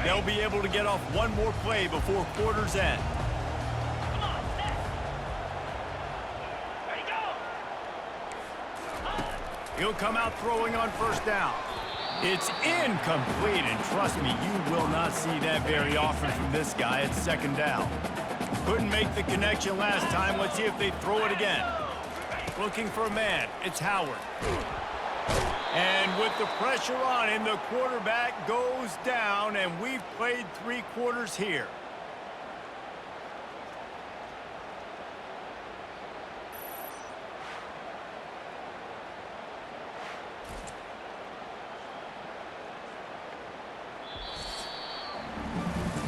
They'll be able to get off one more play before quarter's end. He'll come out throwing on first down. It's incomplete, and trust me, you will not see that very often from this guy at second down. Couldn't make the connection last time. Let's see if they throw it again. Looking for a man. It's Howard. And with the pressure on him, the quarterback goes down, and we've played 3 quarters here.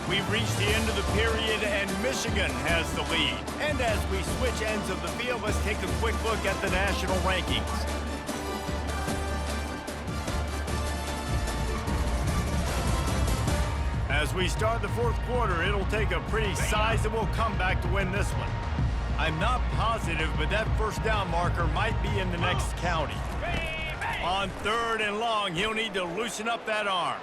We've reached the end of the period, and Michigan has the lead. And as we switch ends of the field, let's take a quick look at the national rankings. As we start the 4th quarter, it'll take a pretty sizable comeback to win this one. I'm not positive, but that first down marker might be in the next county. On 3rd and long, he'll need to loosen up that arm.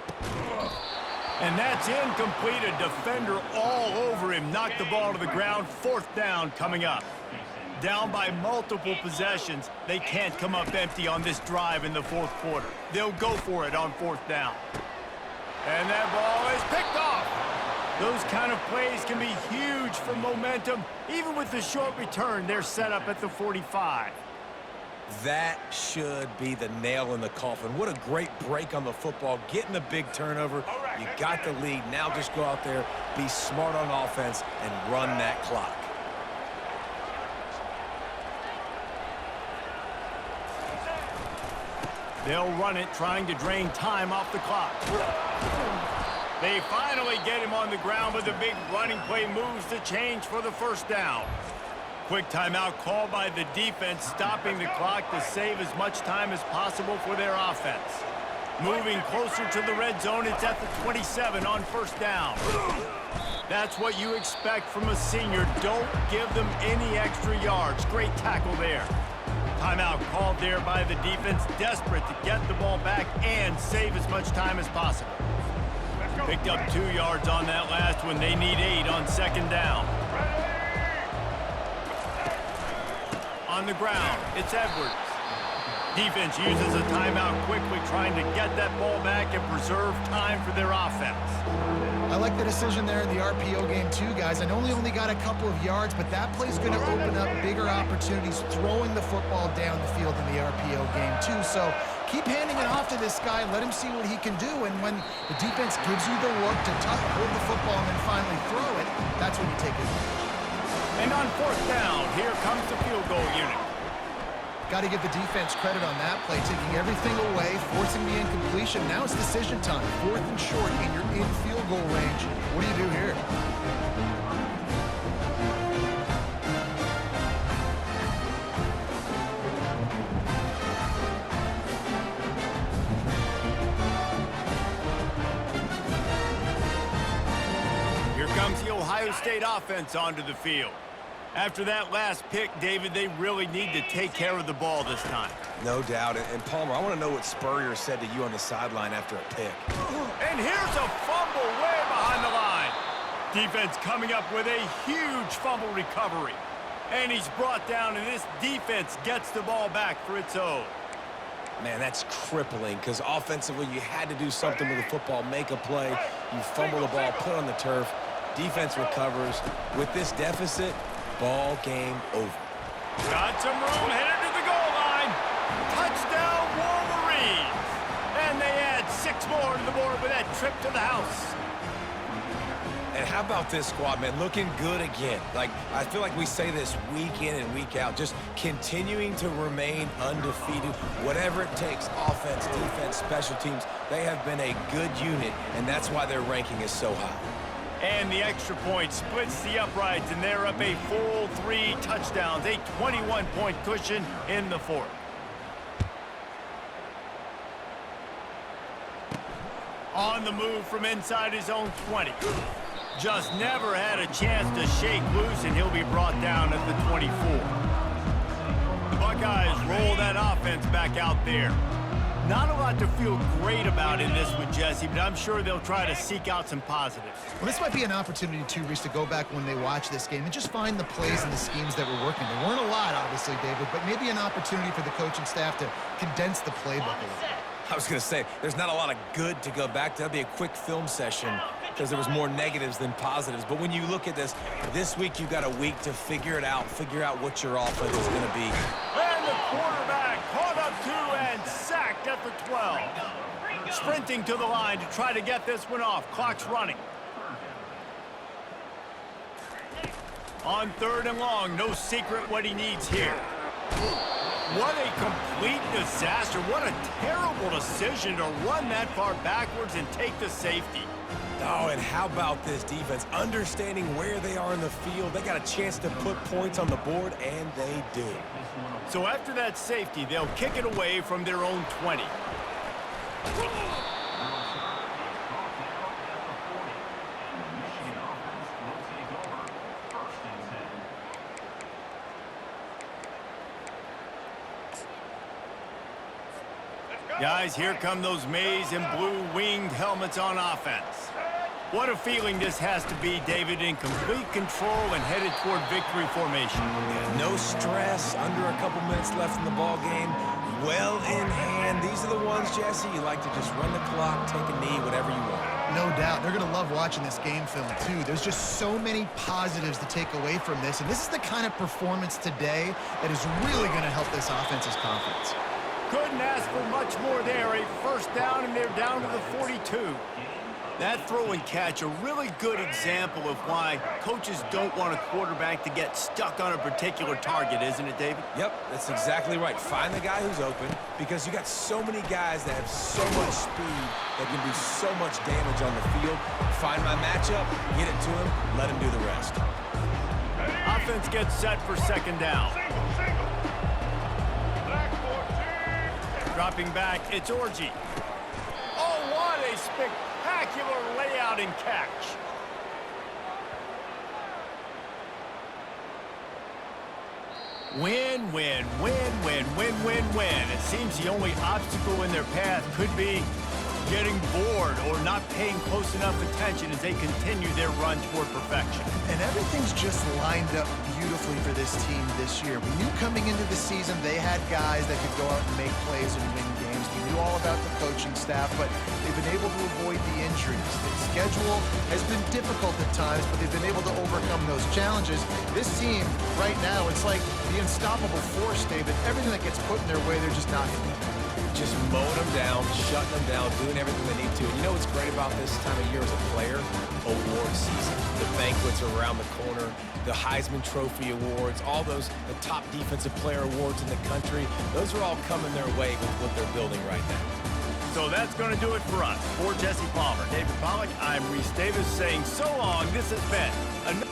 And that's incomplete. A defender all over him. Knocked the ball to the ground. 4th down coming up. Down by multiple possessions. They can't come up empty on this drive in the 4th quarter. They'll go for it on 4th down. And that ball is picked off. Those kind of plays can be huge for momentum. Even with the short return, they're set up at the 45. That should be the nail in the coffin. What a great break on the football. Getting the big turnover. You got the lead. Now just go out there, be smart on offense, and run that clock. They'll run it, trying to drain time off the clock. They finally get him on the ground, but the big running play moves the change for the first down. Quick timeout called by the defense, stopping the clock to save as much time as possible for their offense. Moving closer to the red zone, it's at the 27 on first down. That's what you expect from a senior. Don't give them any extra yards. Great tackle there. Timeout called there by the defense, desperate to get the ball back and save as much time as possible. Picked up 2 yards on that last one. They need 8 on second down. On the ground, it's Edwards. Defense uses a timeout quickly, trying to get that ball back and preserve time for their offense. I like the decision there in the RPO game too, guys. I know he only got a couple of yards, but that play's going to open up bigger opportunities throwing the football down the field in the RPO game too. So keep handing it off to this guy. Let him see what he can do. And when the defense gives you the look to hold the football and then finally throw it, that's when you take advantage. And on fourth down, here comes the field goal unit. Got to give the defense credit on that play, taking everything away, forcing the incompletion. Now it's decision time. 4th and short, and you're in field goal range. What do you do here? Here comes the Ohio State offense onto the field. After that last pick, David, they really need to take care of the ball this time. No doubt. And Palmer, I want to know what Spurrier said to you on the sideline after a pick. And here's a fumble way behind the line. Defense coming up with a huge fumble recovery. And he's brought down, and this defense gets the ball back for its own. Man, that's crippling because offensively you had to do something with the football, make a play. You fumble the ball, put it on the turf. Defense recovers. With this deficit, ball game over. Got some room, headed to the goal line. Touchdown, Wolverines. And they add 6 more to the board with that trip to the house. And how about this squad, man? Looking good again. Like, I feel like we say this week in and week out, just continuing to remain undefeated. Whatever it takes, offense, defense, special teams, they have been a good unit, and that's why their ranking is so high. And the extra point splits the uprights, and they're up a full 3 touchdowns, a 21-point cushion in the 4th. On the move from inside his own 20. Just never had a chance to shake loose, and he'll be brought down at the 24. The Buckeyes roll that offense back out there. Not a lot to feel great about in this one, Jesse, but I'm sure they'll try to seek out some positives. Well, this might be an opportunity, too, Reese, to go back when they watch this game and just find the plays and the schemes that were working. There weren't a lot, obviously, David, but maybe an opportunity for the coaching staff to condense the playbook a little. I was going to say, there's not a lot of good to go back to. That'd be a quick film session because there was more negatives than positives. But when you look at this week you've got a week to figure it out, figure out what your offense is going to be. And the quarterback caught up to and sacked at the 12. Sprinting to the line to try to get this one off. Clock's running. On 3rd and long, no secret what he needs here. What a complete disaster. What a terrible decision to run that far backwards and take the safety. Oh, and how about this defense? Understanding where they are in the field. They got a chance to put points on the board, and they do. So after that safety, they'll kick it away from their own 20. Guys, here come those maize and blue winged helmets on offense. What a feeling this has to be, David, in complete control and headed toward victory formation. Yeah, no stress, under a couple minutes left in the ball game. Well in hand. These are the ones, Jesse, you like to just run the clock, take a knee, whatever you want. No doubt. They're going to love watching this game film, too. There's just so many positives to take away from this, and this is the kind of performance today that is really going to help this offense's confidence. Couldn't ask for much more there. A first down, and they're down to the 42. That throw and catch, a really good example of why coaches don't want a quarterback to get stuck on a particular target, isn't it, David? Yep, that's exactly right. Find the guy who's open because you got so many guys that have so much speed that can do so much damage on the field. Find my matchup, get it to him, let him do the rest. Offense gets set for 2nd down. Dropping back, it's Orji. Oh, what a spectacular layout and catch. Win, win, win, win, win, win, win. It seems the only obstacle in their path could be getting bored or not paying close enough attention as they continue their run toward perfection. And everything's just lined up beautifully for this team this year. We knew coming into the season they had guys that could go out and make plays and win games. We knew all about the coaching staff, but they've been able to avoid the injuries. The schedule has been difficult at times, but they've been able to overcome those challenges. This team, right now, it's like the unstoppable force, David. Everything that gets put in their way, they're just not going to. Just mowing them down, shutting them down, doing everything they need to. And you know what's great about this time of year as a player? Award season. The banquets are around the corner, the Heisman Trophy awards, all those, the top defensive player awards in the country. Those are all coming their way with what they're building right now. So that's going to do it for us. For Jesse Palmer, David Pollack, I'm Reese Davis saying so long. This has been another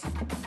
Thanks.